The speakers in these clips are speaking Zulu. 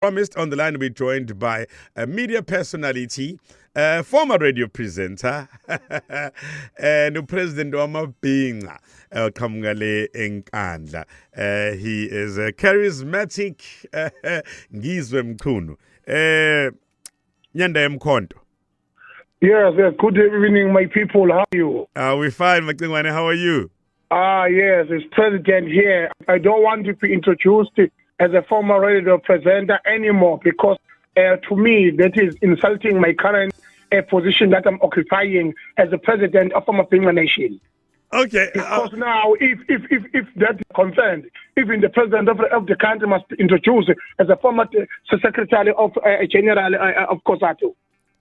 Promised on the line to be joined by a media personality, former radio presenter, and the president of Mabinga, Kamgale Enkandla. He is a charismatic uNgizwe mkhunu. Nyanda Mkhonto. Yes, good evening, my people. How are you? We're fine, Mkhwane. How are you? Yes, it's President here. I don't want to be introduced as a former radio presenter anymore because to me that is insulting my current position that I'm occupying as the president of Mabinga Nation. Okay. Because now, if that is concerned, even the president of the country must be introduced as a former secretary of general of COSATU.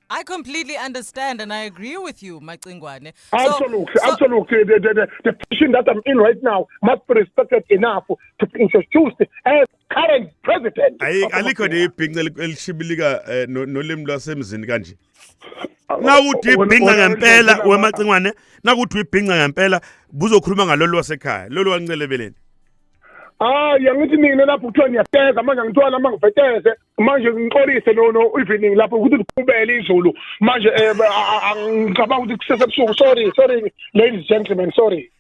I completely understand and I agree with you, Mkhwane. Absolutely. The position that I'm in right now must be respected enough to be introduced as current president. Alikho ibhinqa elishibilika nolimi lwasemzini kanje. Nakuthi ibhinqa ngempela weMkhwane, nakuthi ibhinqa ngempela buzokhuluma ngalolu lwasekhaya, lolu wancelebeleni. Yangithi mina lapho kuthiwa ngiyateza manje ngithola mangiveteze manje ngixolise no evening lapho ukuthi liqhubele izulu manje ngicabanga ukuthi kusese busuku. Sorry ladies and gentlemen, sorry.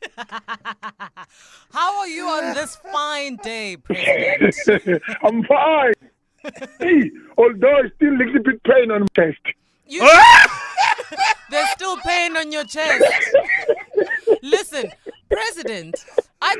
How are you on this fine day, President? I'm fine. Although I still a little bit pain on my chest. There's still pain on your chest. Listen, President, I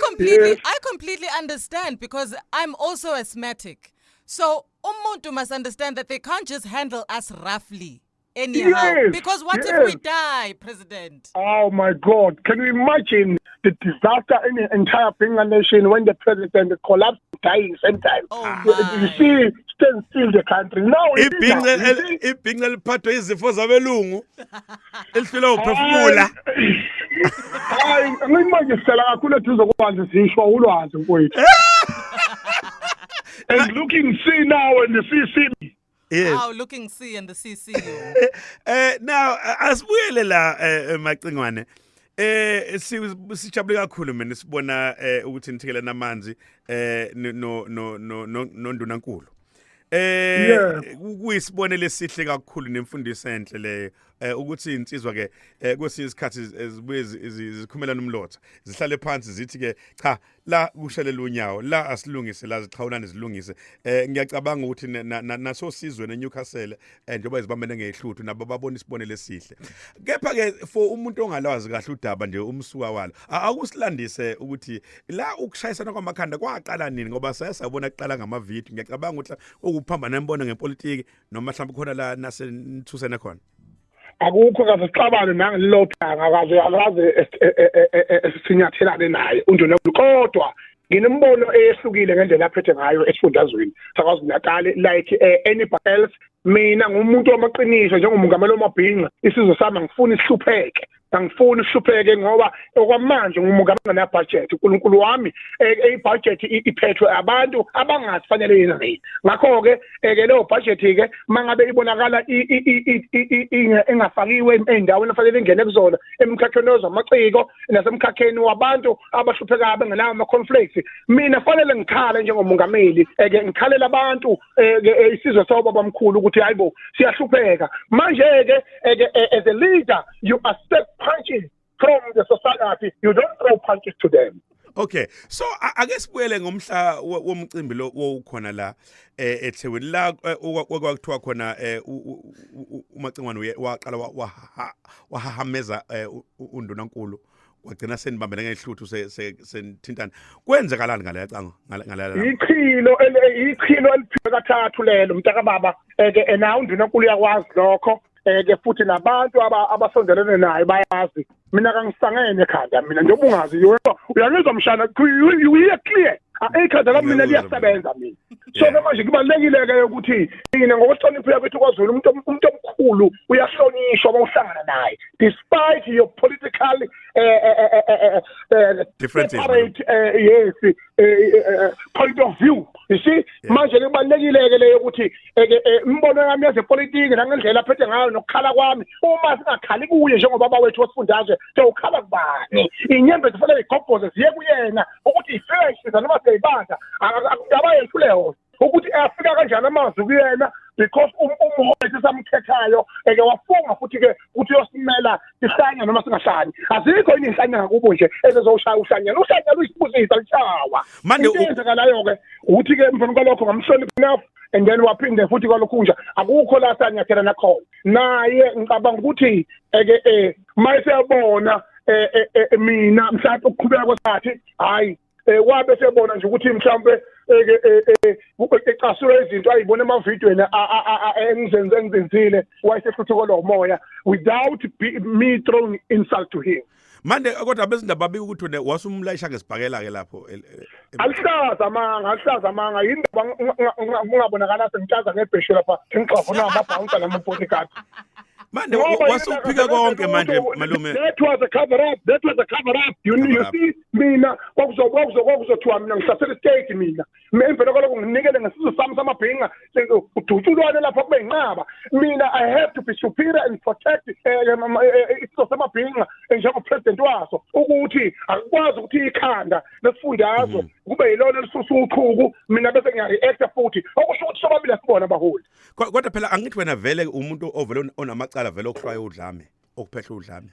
completely understand because I'm also asthmatic. So, umuntu must understand that they can't just handle us roughly anyhow. Yes, because what if we die, President? Oh my God. Can you imagine the disaster in the entire Mabinga Nation when the president collapsed dying same time? Oh my. You see, stand still the country. Now ibhinqa liphathwe izifo zabelungu elihlula uphefumula. Ngimanje sicela kakhulu eduze kwabantu sisho ulwazi mfowethu. And looking see now and the CC. Yes. Wow, looking see and the CC. Now asibuyele la Mkhwane. Sijabule kakhulu mina sibona ukuthi nithekela namanzi no ndunankulu. Kuyisibonele esihle kakhulu nemfundiso enhle leyo ukuthi insizwa ke kwesinye isikhathi zibuye zikhumela nomlotha zihlale phansi zithi ke cha la kushelela unyawo la asilungise la ziqhawulane zilungise. Ngiyacabanga ukuthi naso sizwe neNewcastle njengoba izibambene ngehluthu nabo babona isibonele esihle. Kepha ke for umuntu ongalwazi kahle udaba nje umsuka walo akusilandise ukuthi la ukushayisana kwamakhanda kwaqala nini ngoba sayabona kuqala ngamavideo. Ngiyacabanga ukuthi ukuphambana nembona ngepolitiki noma mhlawumbe khona la nasenithusene khona. Akukho kaze sixabane nangelilotha akaze sinyathelane naye undunankulu kodwa nginembono eyehlukile ngendlela aphethe ngayo esifundazweni saKwaZulu-Natal like anybody else. Mina ngumuntu wamaqiniso njengomongameli waMabinga isizwe sami ngifuna isihlupheke. Angifuni isihlupheke ngoba okwamanje ngumongameli na budget uNkulunkulu wami ibudget iphethwe abantu abangafanele yena nini. Ngakho ke leyo budget ke mangabe ibonakala engafakiwe endaweni efanele ingene kuzona emkhakheni wezamaciko nasemkhakheni wabantu abahlupheka abengenawo ama conflicts, mina fanele ngikhale njengomongameli ngikhalela abantu isizwe sabo bamkhulu ukuthi hayibo siyahlupheka manje ke as a leader you accept punches from the society, you don't throw punches to them. Okay, so ake sibuyele ngomhla womcimbi lo wokhona la eThekwini la okwakuthiwa khona uMkhwane waqala wahahameza undunankulu wagcina senibambene ngehluthu senithintana. Kwenzekalani ngale cango ngala ichilo eliphika kathathu lelo mntaka baba na undunankulu yakwazi lokho ke futhi nabantu abasondelene naye bayazi. Mina kangisangene ekhanda mina njengoba ungazi uyangizwa mshana you hear clear ekhanda lami mina liyasebenza mina. So manje kubalekile ke ukuthi mina ngokuhlonipha yakwethu kwaZulu umuntu omkhulu uyahlonishwa mawuhlangana naye despite your political differences. Yes, point of view. You see, manje kubalekile ke leyo ukuthi imbono yami yezepolitiki nangendlela aphethe ngayo nokukhala kwami uma singakhali kuye njengobaba wethu wasifundazwe sewukhala kubani inyembe zifanele igobhoze ziye kuyena ukuthi ifresh noma seyibanda akabayethu leyo ukuthi afika kanjani amazwi kuyena because umholi samkhethayo eke wafunga futhi ke uthi yosimela ihlanya noma singahlanye azikho ini ihlanya ngakubo nje ezezoshaya uhlanya luyisibuzisa lichawa Manje into ke uthi ke emveni kwalokho ngamhlonipha enough and then waphinde futhi kwalokhu nje akukho la sanyathela nakhona naye ngicabanga ukuthi eke mayisebona mina mhlawumbe ukuqhubeka kwesathi hayi wabe sebona nje ukuthi mhlawumbe ecasula izinto ayibona emavidweni engizenzile wayesehluthuko lo moya without me throwing insult to him. Manje kodwa bezindaba babika ukuthi wasumlayisha ngesibhakela ke lapho alihlaza manga indaba ungabonakala sengitshaza ngebheshe lapha ngixafuna amabhouncer nama-bodyguard. Manje wasuphika konke manje malume. That was a cover up. You see mina kwakuzothiwa mina ngihlasela istate mina emvelo kwaloko nginikele ngesizwe sami samabhinqa udutshulwane lapha kube yinqaba mina I have to be superior and protect isizwe samabhinqa njengopresident waso ukuthi akukwazi ukuthi ikhanda lesifundazwe kube yilona lisusa uchuku mina bese ngiyareacta futhi okusho ukuthi sobabili sibona abaholi. Kodwa phela angithi wena vele umuntu ovele onamacala vele okuhlwaya udlame okuphehla udlame.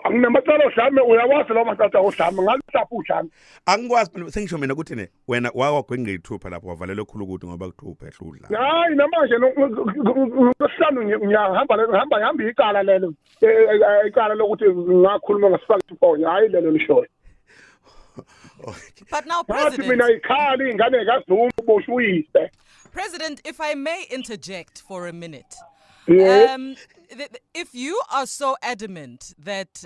Anginamacala odlame uyawazi lo matata odlame ngalihlapha udlame. Angikwazi sengisho mina ukuthi ne wena wagwengeyithupha lapho wavalele khulu ukuthi ngoba kuthiwa uphehla udlame. Hayi namanje ngosihlanu ngihamba icala lelo icala lokuthi ngakhuluma ngasifaka iphone hayi lelo lishoyo. But now, President, President, if I may interject for a minute. Yes. If you are so adamant that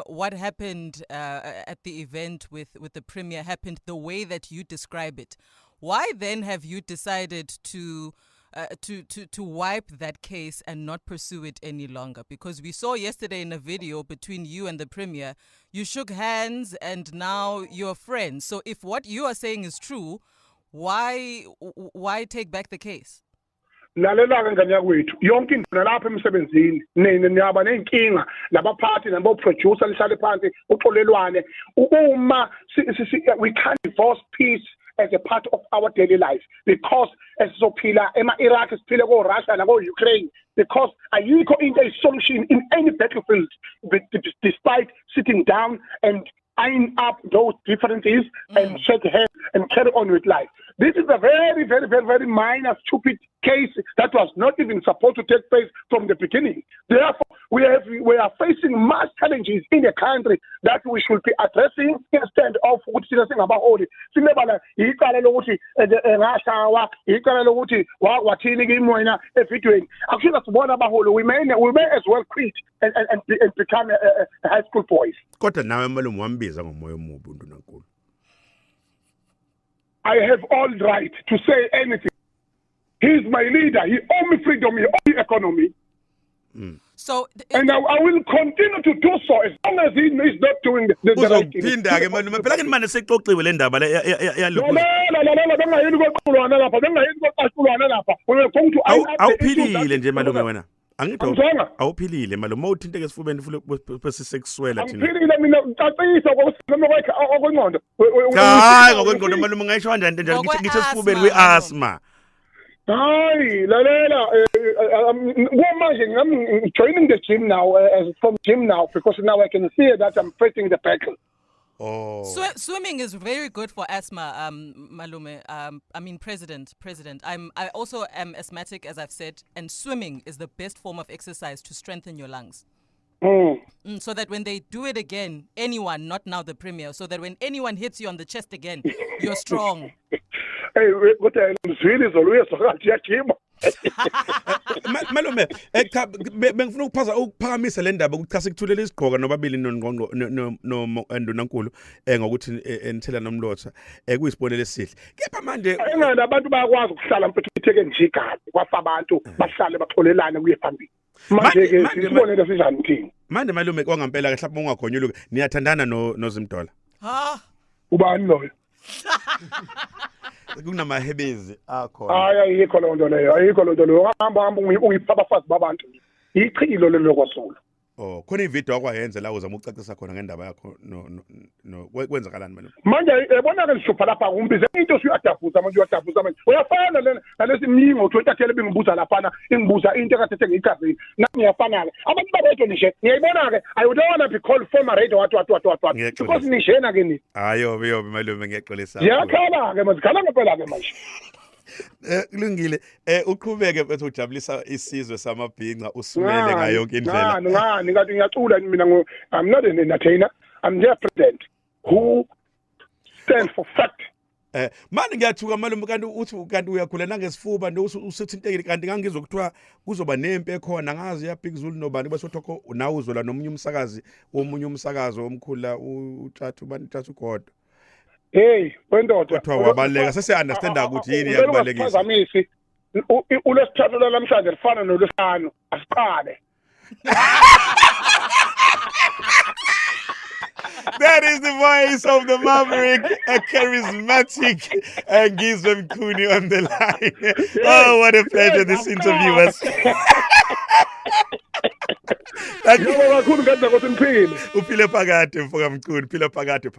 what happened at the event with the Premier happened the way that you describe it, why then have you decided to wipe that case and not pursue it any longer? Because we saw yesterday in a video between you and the Premier, you shook hands and now you're friends. So if what you are saying is true, why take back the case? Lalela ngane yakwethu yonke into nalapha emsebenzini niyaba nenkinga labaphathi naboproducer lihlale phansi uxolelwane uma we can't divorce peace as a part of our daily life because esizophila ema-Iraq siphile ko-Russia nako-Ukraine because ayikho into solution in any battlefield despite sitting down and iron up those differences and shake hands and carry on with life. This is a very, very, very, very minor, stupid case that was not even supposed to take place from the beginning. Therefore, we are facing mass challenges in the country that we should be addressing instead of what we are saying about all. Sinebala icala lokuthi ngashawa icala lokuthi wathini kimi evidweni. Actually, that's one abaholi. We may as well quit and become a high school boys. Kodwa nawe malume wambiza ngomoya omubi uNdunankulu. I have all right to say anything. He's my leader. He owes me freedom. He owes me economy. So, and I will continue to do so as long as he is not doing the right thing. Uzophinda ke malume phela ke manje sexoxiwe le ndaba yalokho. La bengayini kwequlwana lapha. We're going to awuphilile nje malume wena. Angithi awuphilile malume uthinteke esifubeni futhi sekuswela thina. Angiphilile mina ngicacisa ngokusema kwakhe okwengqondo. Hayi ngokwengqondo malume ngayisho kanjani nje ngithi esifubeni we-asthma. Hayi lalela manje I'm joining the gym now from gym now because now I can see that I'm facing the battle. Oh. Swimming is very good for asthma, Malume. I mean, President. I also am asthmatic, as I've said, and swimming is the best form of exercise to strengthen your lungs. So that when they do it again, anyone, not now the Premier, so that when anyone hits you on the chest again, you're strong. Hey, what uNgizwe is always so malume bengifuna ukuphakamisa le ndaba ukuthi sekuthulele isigqoka nobabili noNdunankulu ngokuthi enithela nomlotha kuyisibonelo esihle kepha manje engane abantu bayakwazi ukuhlala mphetheke nje igadi kwafa abantu bahlale baxolelane kuye phambili manje ke sibonele sinjani thina manje malume kwangempela ke mhlawumbe ungakhonyuluka niyathandana noZimdola ubani loyo kunamahebezi akho hayi ayikho lo nto leyo ungihamba ungiphaphafazi babantu ichilo lelokwasula Oh, khona ivideo akwayenza la uzama ukucacisa khona ngendaba yakho no kwenzakalani malume? Manje yabona-ke ngihlupha lapha umbize into usuyadabuza manje uyafana nalesi mnyingo uthi entathele bengibuza laphana ingibuza into ekathethe ngiyigazini nami ngiyafana-ke abantu baredio nishe ngiyayibona-ke I would wanna be called former radio what because nishena-ke ni yobe malume ngiyaxolisa ngiyakhala-ke manje khala ngempela-ke manje kulungile uqhubeke bese ujabulisa isizwe samabhinqa usumele ngayo yonke indlela ngani ngathi ngiyacula mina I'm not an entertainer I'm their president who stands for fact manje ngiyathuka malume kanti uyakhula nangesifuba nje usithintekile kanti ngangizokuthiwa kuzoba nempi ekhona ngazi ya Big Zulu nobani besothoko nawe uzola nomunye umsakazi omkhula uThathu Godo. Hey wendoda kodwa wabaleka sese-understanda ukuthi yini yakubalekisa phazamisi ulesithathu namhlanje lifana nolwesihlanu asiqale. That is the voice of the Maverick, a charismatic uNgizwe on the line. Oh, what a pleasure this interview was. Kakhulu ngenda ukuthi ngiphile. Uphile phakade mfoka Mchuni, phile phakade.